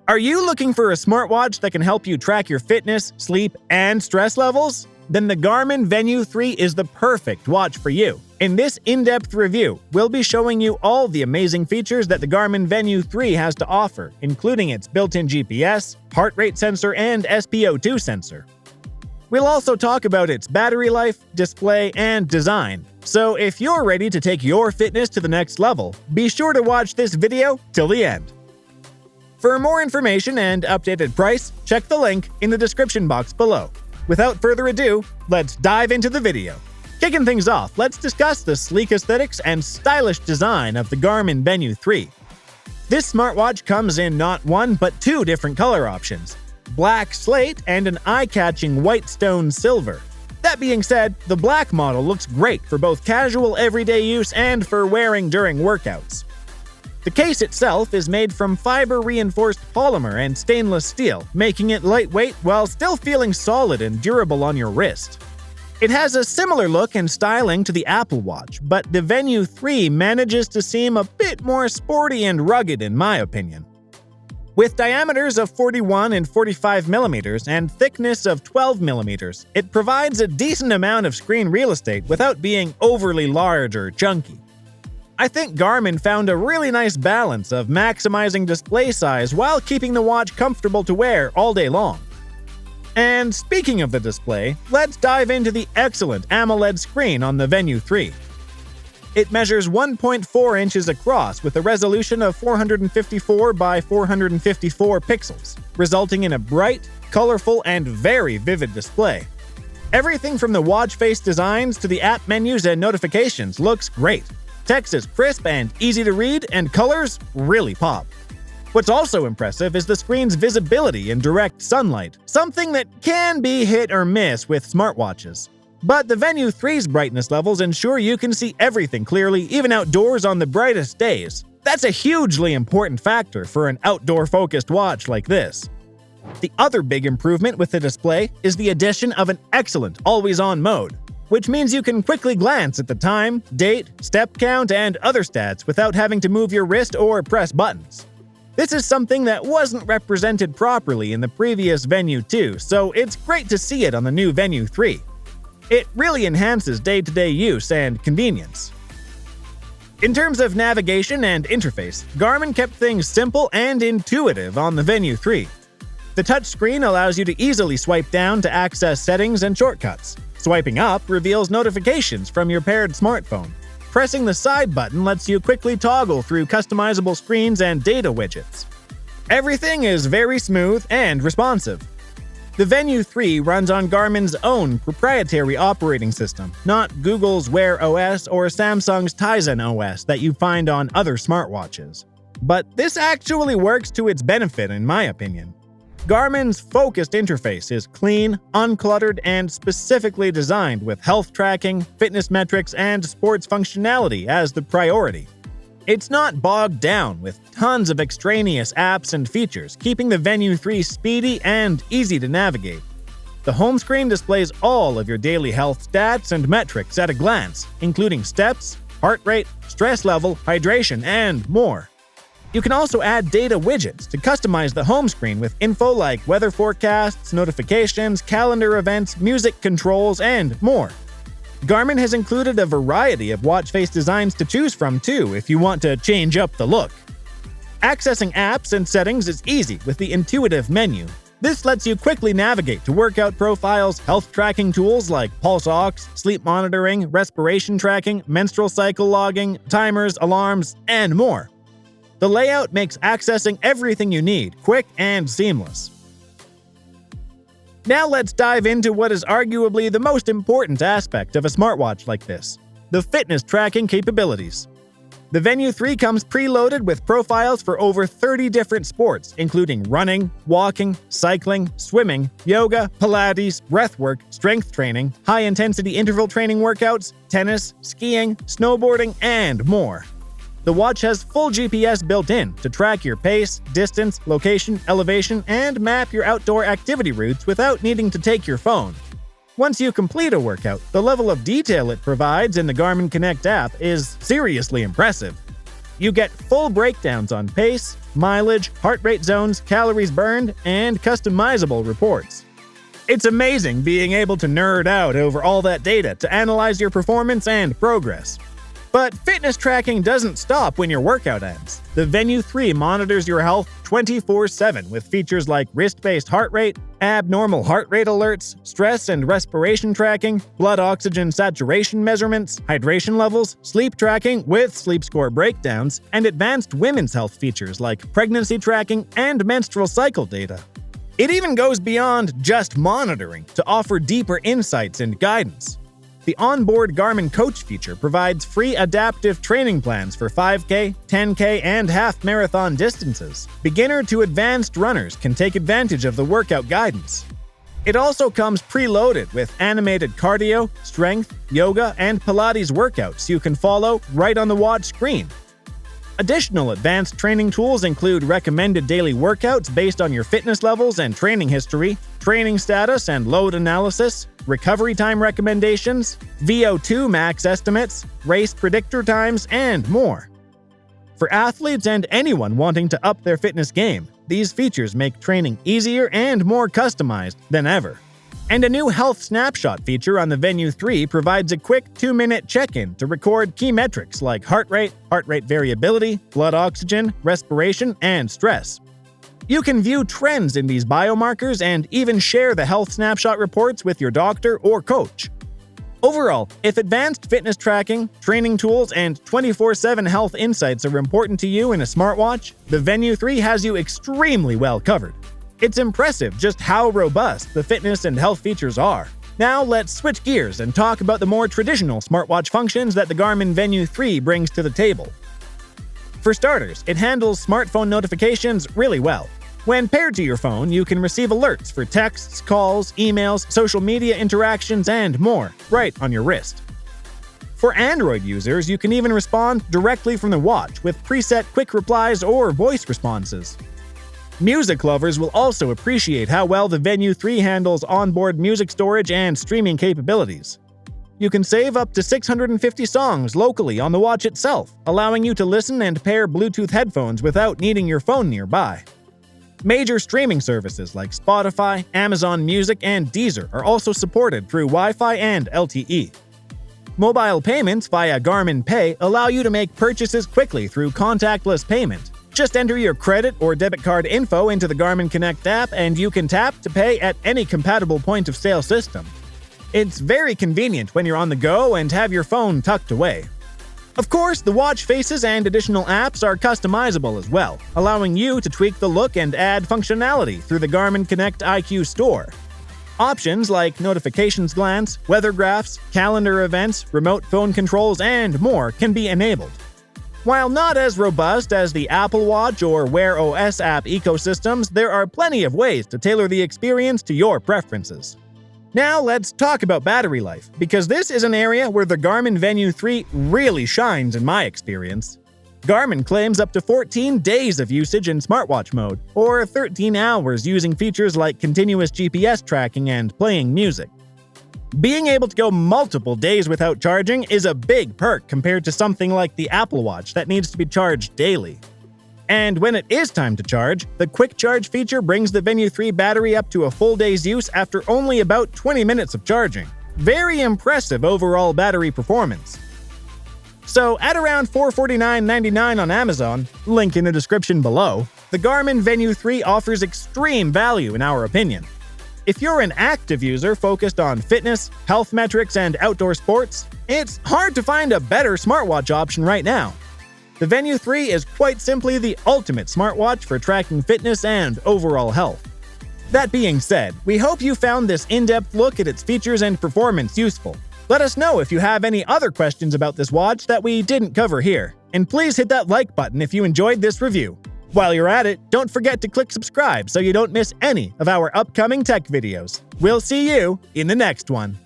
Are you looking for a smartwatch that can help you track your fitness, sleep, and stress levels? Then the Garmin VENU 3 is the perfect watch for you. In this in-depth review, we'll be showing you all the amazing features that the Garmin VENU 3 has to offer, including its built-in GPS, heart rate sensor, and SpO2 sensor. We'll also talk about its battery life, display, and design. So if you're ready to take your fitness to the next level, be sure to watch this video till the end. For more information and updated price, check the link in the description box below. Without further ado, let's dive into the video. Kicking things off, let's discuss the sleek aesthetics and stylish design of the Garmin VENU 3. This smartwatch comes in not one but two different color options, black slate and an eye-catching white stone silver. That being said, the black model looks great for both casual everyday use and for wearing during workouts. The case itself is made from fiber-reinforced polymer and stainless steel, making it lightweight while still feeling solid and durable on your wrist. It has a similar look and styling to the Apple Watch, but the VENU 3 manages to seem a bit more sporty and rugged in my opinion. With diameters of 41 and 45 mm and thickness of 12 mm, it provides a decent amount of screen real estate without being overly large or chunky. I think Garmin found a really nice balance of maximizing display size while keeping the watch comfortable to wear all day long. And speaking of the display, let's dive into the excellent AMOLED screen on the VENU 3. It measures 1.4 inches across with a resolution of 454 by 454 pixels, resulting in a bright, colorful, and very vivid display. Everything from the watch face designs to the app menus and notifications looks great. Text is crisp and easy to read, and colors really pop. What's also impressive is the screen's visibility in direct sunlight, something that can be hit or miss with smartwatches. But the VENU 3's brightness levels ensure you can see everything clearly even outdoors on the brightest days. That's a hugely important factor for an outdoor-focused watch like this. The other big improvement with the display is the addition of an excellent always-on mode, which means you can quickly glance at the time, date, step count, and other stats without having to move your wrist or press buttons. This is something that wasn't represented properly in the previous VENU 2, so it's great to see it on the new VENU 3. It really enhances day-to-day use and convenience. In terms of navigation and interface, Garmin kept things simple and intuitive on the VENU 3. The touchscreen allows you to easily swipe down to access settings and shortcuts. Swiping up reveals notifications from your paired smartphone. Pressing the side button lets you quickly toggle through customizable screens and data widgets. Everything is very smooth and responsive. The VENU 3 runs on Garmin's own proprietary operating system, not Google's Wear OS or Samsung's Tizen OS that you find on other smartwatches. But this actually works to its benefit in my opinion. Garmin's focused interface is clean, uncluttered, and specifically designed with health tracking, fitness metrics, and sports functionality as the priority. It's not bogged down with tons of extraneous apps and features, keeping the VENU 3 speedy and easy to navigate. The home screen displays all of your daily health stats and metrics at a glance, including steps, heart rate, stress level, hydration, and more. You can also add data widgets to customize the home screen with info like weather forecasts, notifications, calendar events, music controls, and more. Garmin has included a variety of watch face designs to choose from too if you want to change up the look. Accessing apps and settings is easy with the intuitive menu. This lets you quickly navigate to workout profiles, health tracking tools like pulse ox, sleep monitoring, respiration tracking, menstrual cycle logging, timers, alarms, and more. The layout makes accessing everything you need quick and seamless. Now let's dive into what is arguably the most important aspect of a smartwatch like this: the fitness tracking capabilities. The VENU 3 comes preloaded with profiles for over 30 different sports, including running, walking, cycling, swimming, yoga, Pilates, breathwork, strength training, high-intensity interval training workouts, tennis, skiing, snowboarding, and more. The watch has full GPS built in to track your pace, distance, location, elevation, and map your outdoor activity routes without needing to take your phone. Once you complete a workout, the level of detail it provides in the Garmin Connect app is seriously impressive. You get full breakdowns on pace, mileage, heart rate zones, calories burned, and customizable reports. It's amazing being able to nerd out over all that data to analyze your performance and progress. But fitness tracking doesn't stop when your workout ends. The VENU 3 monitors your health 24/7 with features like wrist-based heart rate, abnormal heart rate alerts, stress and respiration tracking, blood oxygen saturation measurements, hydration levels, sleep tracking with sleep score breakdowns, and advanced women's health features like pregnancy tracking and menstrual cycle data. It even goes beyond just monitoring to offer deeper insights and guidance. The onboard Garmin Coach feature provides free adaptive training plans for 5K, 10K, and half-marathon distances. Beginner to advanced runners can take advantage of the workout guidance. It also comes preloaded with animated cardio, strength, yoga, and Pilates workouts you can follow right on the watch screen. Additional advanced training tools include recommended daily workouts based on your fitness levels and training history, training status and load analysis, recovery time recommendations, VO2 max estimates, race predictor times, and more. For athletes and anyone wanting to up their fitness game, these features make training easier and more customized than ever. And a new Health Snapshot feature on the VENU 3 provides a quick 2-minute check-in to record key metrics like heart rate variability, blood oxygen, respiration, and stress. You can view trends in these biomarkers and even share the Health Snapshot reports with your doctor or coach. Overall, if advanced fitness tracking, training tools, and 24/7 health insights are important to you in a smartwatch, the VENU 3 has you extremely well covered. It's impressive just how robust the fitness and health features are. Now let's switch gears and talk about the more traditional smartwatch functions that the Garmin VENU 3 brings to the table. For starters, it handles smartphone notifications really well. When paired to your phone, you can receive alerts for texts, calls, emails, social media interactions, and more, right on your wrist. For Android users, you can even respond directly from the watch with preset quick replies or voice responses. Music lovers will also appreciate how well the VENU 3 handles onboard music storage and streaming capabilities. You can save up to 650 songs locally on the watch itself, allowing you to listen and pair Bluetooth headphones without needing your phone nearby. Major streaming services like Spotify, Amazon Music, and Deezer are also supported through Wi-Fi and LTE. Mobile payments via Garmin Pay allow you to make purchases quickly through contactless payment. Just enter your credit or debit card info into the Garmin Connect app and you can tap to pay at any compatible point-of-sale system. It's very convenient when you're on the go and have your phone tucked away. Of course, the watch faces and additional apps are customizable as well, allowing you to tweak the look and add functionality through the Garmin Connect IQ store. Options like notifications glance, weather graphs, calendar events, remote phone controls, and more can be enabled. While not as robust as the Apple Watch or Wear OS app ecosystems, there are plenty of ways to tailor the experience to your preferences. Now let's talk about battery life, because this is an area where the Garmin VENU 3 really shines in my experience. Garmin claims up to 14 days of usage in smartwatch mode, or 13 hours using features like continuous GPS tracking and playing music. Being able to go multiple days without charging is a big perk compared to something like the Apple Watch that needs to be charged daily. And when it is time to charge, the quick charge feature brings the VENU 3 battery up to a full day's use after only about 20 minutes of charging. Very impressive overall battery performance. So at around $449.99 on Amazon, link in the description below, the Garmin VENU 3 offers extreme value in our opinion. If you're an active user focused on fitness, health metrics, and outdoor sports, it's hard to find a better smartwatch option right now. The VENU 3 is quite simply the ultimate smartwatch for tracking fitness and overall health. That being said, we hope you found this in-depth look at its features and performance useful. Let us know if you have any other questions about this watch that we didn't cover here, and please hit that like button if you enjoyed this review. While you're at it, don't forget to click subscribe so you don't miss any of our upcoming tech videos. We'll see you in the next one.